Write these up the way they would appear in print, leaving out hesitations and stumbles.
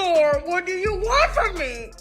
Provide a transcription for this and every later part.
for? What do you want from me?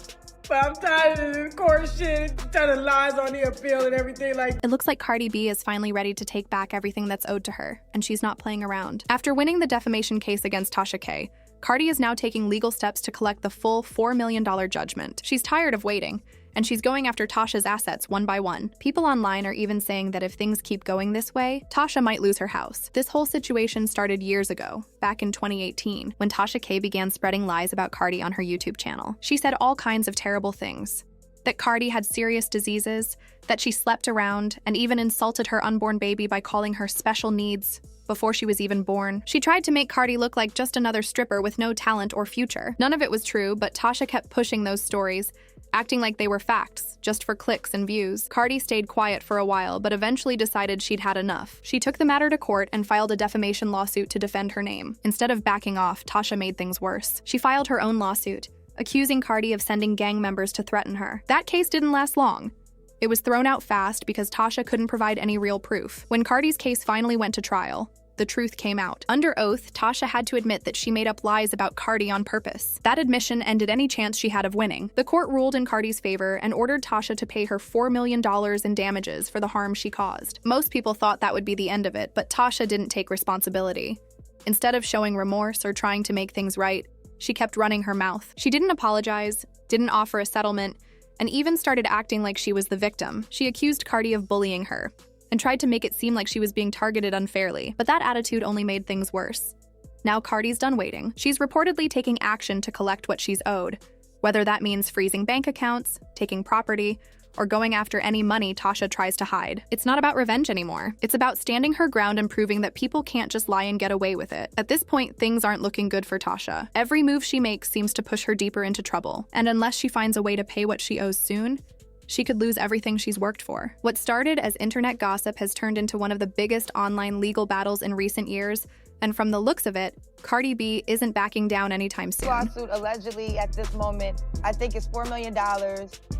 But I'm tired of this court shit, telling lies on the appeal and everything like It looks like Cardi B is finally ready to take back everything that's owed to her, and she's not playing around. After winning the defamation case against Tasha K, Cardi is now taking legal steps to collect the full $4 million judgment. She's tired of waiting, and she's going after Tasha's assets one by one. People online are even saying that if things keep going this way, Tasha might lose her house. This whole situation started years ago, back in 2018, when Tasha K began spreading lies about Cardi on her YouTube channel. She said all kinds of terrible things. That Cardi had serious diseases, that she slept around, and even insulted her unborn baby by calling her special needs before she was even born. She tried to make Cardi look like just another stripper with no talent or future. None of it was true, but Tasha kept pushing those stories, acting like they were facts, just for clicks and views. Cardi stayed quiet for a while, but eventually decided she'd had enough. She took the matter to court and filed a defamation lawsuit to defend her name. Instead of backing off, Tasha made things worse. She filed her own lawsuit, accusing Cardi of sending gang members to threaten her. That case didn't last long. It was thrown out fast because Tasha couldn't provide any real proof. When Cardi's case finally went to trial, the truth came out. Under oath, Tasha had to admit that she made up lies about Cardi on purpose. That admission ended any chance she had of winning. The court ruled in Cardi's favor and ordered Tasha to pay her $4 million in damages for the harm she caused. Most people thought that would be the end of it, but Tasha didn't take responsibility. Instead of showing remorse or trying to make things right, she kept running her mouth. She didn't apologize, didn't offer a settlement, and even started acting like she was the victim. She accused Cardi of bullying her and tried to make it seem like she was being targeted unfairly, but that attitude only made things worse. Now Cardi's done waiting. She's reportedly taking action to collect what she's owed, whether that means freezing bank accounts, taking property, or going after any money Tasha tries to hide. It's not about revenge anymore. It's about standing her ground and proving that people can't just lie and get away with it. At this point, things aren't looking good for Tasha. Every move she makes seems to push her deeper into trouble, and unless she finds a way to pay what she owes soon, she could lose everything she's worked for. What started as internet gossip has turned into one of the biggest online legal battles in recent years, and from the looks of it, Cardi B isn't backing down anytime soon. Lawsuit allegedly at this moment, I think it's $4 million.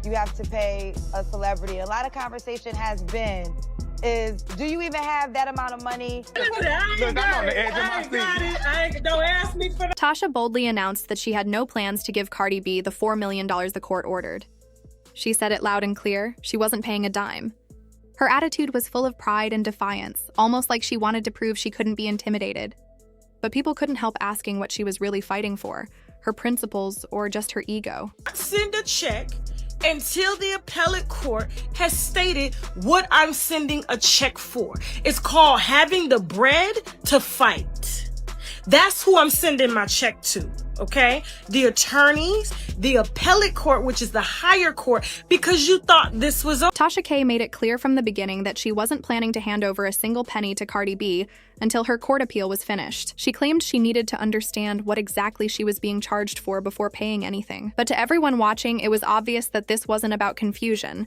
You have to pay a celebrity. A lot of conversation has been, do you even have that amount of money? Look, I'm on the edge of my seat. Don't ask me for Tasha boldly announced that she had no plans to give Cardi B the $4 million the court ordered. She said it loud and clear, she wasn't paying a dime. Her attitude was full of pride and defiance, almost like she wanted to prove she couldn't be intimidated. But people couldn't help asking what she was really fighting for, her principles or just her ego. send a check until the appellate court has stated what I'm sending a check for. It's called having the bread to fight. That's who I'm sending my check to, okay? The attorneys, the appellate court, which is the higher court, because you thought this was Tasha K made it clear from the beginning that she wasn't planning to hand over a single penny to Cardi B until her court appeal was finished. She claimed she needed to understand what exactly she was being charged for before paying anything. But to everyone watching, it was obvious that this wasn't about confusion.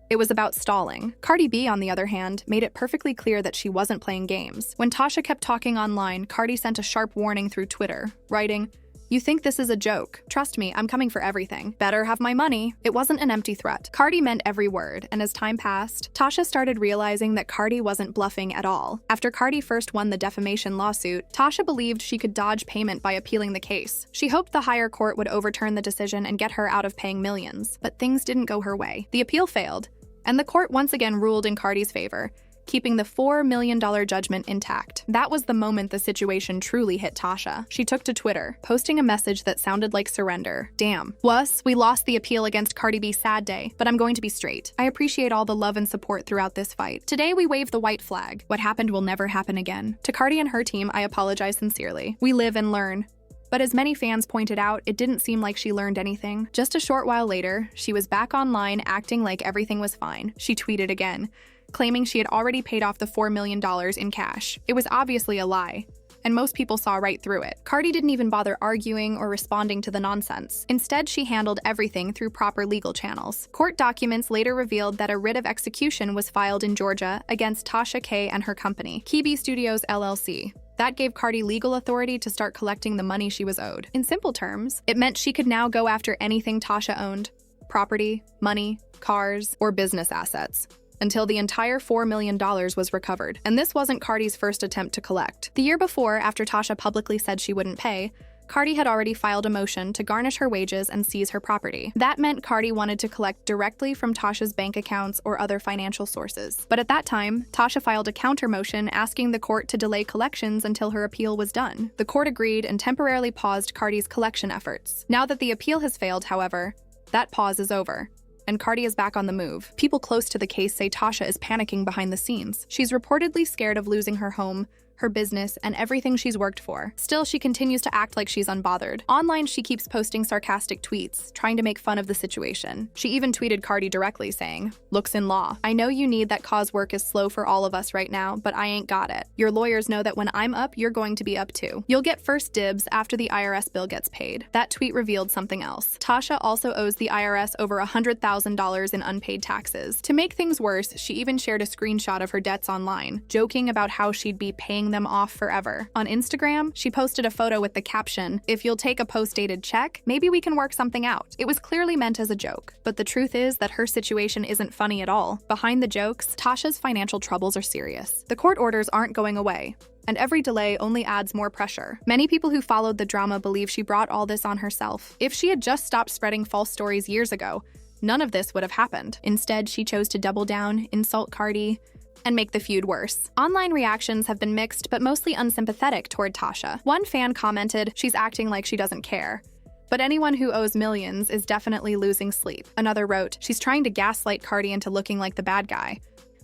It was about stalling. Cardi B, on the other hand, made it perfectly clear that she wasn't playing games. When Tasha kept talking online, Cardi sent a sharp warning through Twitter, writing, "You think this is a joke? Trust me, I'm coming for everything. Better have my money." It wasn't an empty threat. Cardi meant every word, and as time passed, Tasha started realizing that Cardi wasn't bluffing at all. After Cardi first won the defamation lawsuit, Tasha believed she could dodge payment by appealing the case. She hoped the higher court would overturn the decision and get her out of paying millions. But things didn't go her way. The appeal failed, and the court once again ruled in Cardi's favor, keeping the $4 million judgment intact. That was the moment the situation truly hit Tasha. She took to Twitter, posting a message that sounded like surrender. "Damn. Wuss, we lost the appeal against Cardi B, sad day, but I'm going to be straight. I appreciate all the love and support throughout this fight. Today we wave the white flag. What happened will never happen again. To Cardi and her team, I apologize sincerely. We live and learn." But as many fans pointed out, it didn't seem like she learned anything. Just a short while later, she was back online acting like everything was fine. She tweeted again, claiming she had already paid off the $4 million in cash. It was obviously a lie, and most people saw right through it. Cardi didn't even bother arguing or responding to the nonsense. Instead, she handled everything through proper legal channels. Court documents later revealed that a writ of execution was filed in Georgia against Tasha K and her company, KB Studios LLC. That gave Cardi legal authority to start collecting the money she was owed. In simple terms, it meant she could now go after anything Tasha owned: property, money, cars, or business assets, until the entire $4 million was recovered. And this wasn't Cardi's first attempt to collect. The year before, after Tasha publicly said she wouldn't pay, Cardi had already filed a motion to garnish her wages and seize her property. That meant Cardi wanted to collect directly from Tasha's bank accounts or other financial sources. But at that time, Tasha filed a counter motion asking the court to delay collections until her appeal was done. The court agreed and temporarily paused Cardi's collection efforts. Now that the appeal has failed, however, that pause is over, and Cardi is back on the move. People close to the case say Tasha is panicking behind the scenes. She's reportedly scared of losing her home, her business, and everything she's worked for. Still, she continues to act like she's unbothered. Online, she keeps posting sarcastic tweets, trying to make fun of the situation. She even tweeted Cardi directly saying, "Looks in law. I know you need that cause work is slow for all of us right now, but I ain't got it. Your lawyers know that when I'm up, you're going to be up too. You'll get first dibs after the IRS bill gets paid." That tweet revealed something else. Tasha also owes the IRS over $100,000 in unpaid taxes. To make things worse, she even shared a screenshot of her debts online, joking about how she'd be paying them off forever. On Instagram, she posted a photo with the caption, "If you'll take a post-dated check, maybe we can work something out." It was clearly meant as a joke, but the truth is that her situation isn't funny at all. Behind the jokes, Tasha's financial troubles are serious. The court orders aren't going away, and every delay only adds more pressure. Many people who followed the drama believe she brought all this on herself. If she had just stopped spreading false stories years ago, none of this would have happened. Instead, she chose to double down, insult Cardi, and make the feud worse. Online reactions have been mixed but mostly unsympathetic toward Tasha. One fan commented, "She's acting like she doesn't care. But anyone who owes millions is definitely losing sleep." Another wrote, "She's trying to gaslight Cardi into looking like the bad guy.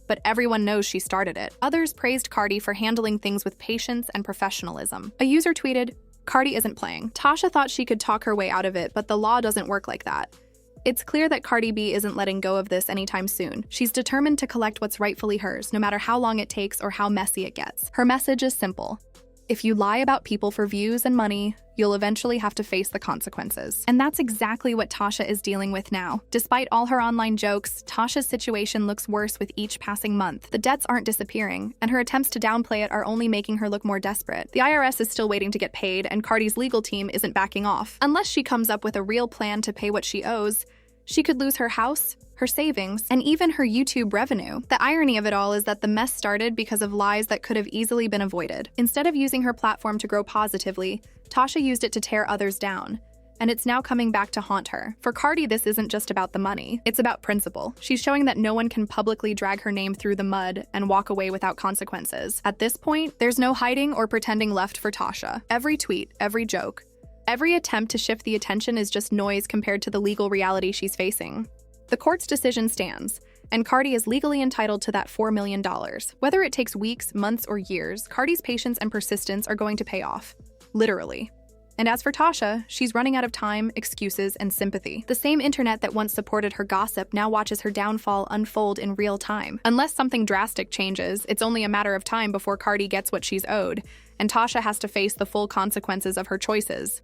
But everyone knows she started it." Others praised Cardi for handling things with patience and professionalism. A user tweeted, "Cardi isn't playing. Tasha thought she could talk her way out of it, but the law doesn't work like that. It's clear that Cardi B isn't letting go of this anytime soon. She's determined to collect what's rightfully hers, no matter how long it takes or how messy it gets." Her message is simple. If you lie about people for views and money, you'll eventually have to face the consequences. And that's exactly what Tasha is dealing with now. Despite all her online jokes, Tasha's situation looks worse with each passing month. The debts aren't disappearing, and her attempts to downplay it are only making her look more desperate. The IRS is still waiting to get paid, and Cardi's legal team isn't backing off. Unless she comes up with a real plan to pay what she owes, she could lose her house, her savings, and even her YouTube revenue. The irony of it all is that the mess started because of lies that could have easily been avoided. Instead of using her platform to grow positively, Tasha used it to tear others down. And it's now coming back to haunt her. For Cardi, this isn't just about the money. It's about principle. She's showing that no one can publicly drag her name through the mud and walk away without consequences. At this point, there's no hiding or pretending left for Tasha. Every tweet, every joke, every attempt to shift the attention is just noise compared to the legal reality she's facing. The court's decision stands, and Cardi is legally entitled to that $4 million. Whether it takes weeks, months, or years, Cardi's patience and persistence are going to pay off. Literally. And as for Tasha, she's running out of time, excuses, and sympathy. The same internet that once supported her gossip now watches her downfall unfold in real time. Unless something drastic changes, it's only a matter of time before Cardi gets what she's owed, and Tasha has to face the full consequences of her choices.